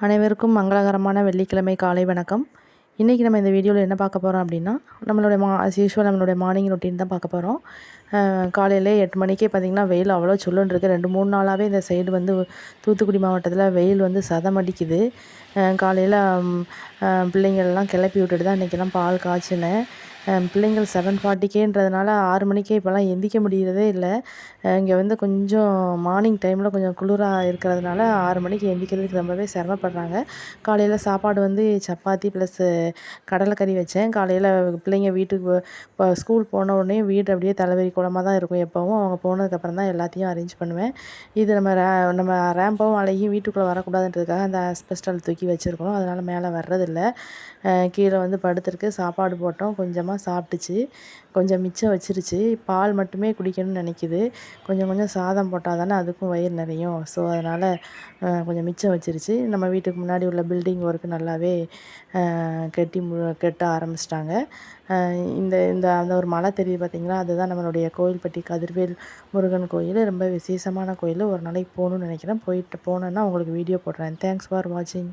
அனைவருக்கும் மங்களகரமான வெள்ளிக்கிழமை காலை வணக்கம். இன்றைக்கி நம்ம இந்த வீடியோவில் என்ன பார்க்க போகிறோம் அப்படின்னா, நம்மளுடைய ஆஸ் யூஷுவல் நம்மளுடைய மார்னிங் ரொட்டீன் தான் பார்க்க போகிறோம். காலையில் 8 மணிக்கே பார்த்திங்கன்னா வெயில் அவ்வளோ சுல்லுன்னு இருக்குது. 2-3 நாளாகவே இந்த சைடு வந்து தூத்துக்குடி மாவட்டத்தில் வெயில் வந்து சதமடிக்குது. காலையில் பிள்ளைங்களெல்லாம் கிளப்பி விட்டுட்டு தான் இன்றைக்கெல்லாம் பால் காய்ச்சினேன். பிள்ளைங்கள் 7:40ன்றதுனால 6 மணிக்கே இப்போலாம் எந்திரிக்க முடியறதே இல்லை. இங்கே வந்து கொஞ்சம் மார்னிங் டைமில் கொஞ்சம் குளிராக இருக்கிறதுனால 6 மணிக்கு எந்திரிக்கிறதுக்கு ரொம்பவே சிரமப்படுறாங்க. காலையில் சாப்பாடு வந்து சப்பாத்தி ப்ளஸ்ஸு கடலைக்கறி வச்சேன். காலையில் பிள்ளைங்க வீட்டுக்கு இப்போ ஸ்கூல் போன உடனே வீடு அப்படியே தலைவலி கோலமாக தான் இருக்கும் எப்போவும். அவங்க போனதுக்கப்புறம் தான் எல்லாத்தையும் அரேஞ்ச் பண்ணுவேன். இது நம்ம ரேம்பவும் அழகியும் வீட்டுக்குள்ளே வரக்கூடாதுன்றதுக்காக அந்த ஆஸ்பெஸ்டால் தூக்கி வச்சுருக்கோம். அதனால் மேலே வர்றதில்ல. கீழே வந்து படுத்துருக்கு. சாப்பாடு போட்டோம். கொஞ்சமாக சாப்பிட்டுச்சு. கொஞ்சம் மிச்சம் வச்சிருச்சு. பால் மட்டுமே குடிக்கணும்னு நினைக்கிது. கொஞ்சம் கொஞ்சம் சாதம் போட்டால் தானே அதுக்கும் வயிறு நிறையும். ஸோ அதனால் கொஞ்சம் மிச்சம் வச்சிருச்சு. நம்ம வீட்டுக்கு முன்னாடி உள்ள பில்டிங் ஒர்க்கு நல்லாவே கட்ட ஆரம்பிச்சிட்டாங்க. இந்த இந்த அந்த ஒரு மலை தெரியுது பார்த்திங்களா, அதுதான் நம்மளுடைய கோவில்பட்டி கதிர்வேல் முருகன் கோயில். ரொம்ப விசேஷமான கோயில். ஒரு நாளைக்கு போகணுன்னு நினைக்கிறேன். போனேன்னா உங்களுக்கு வீடியோ போடுறேன். தேங்க்ஸ் ஃபார் வாட்சிங்.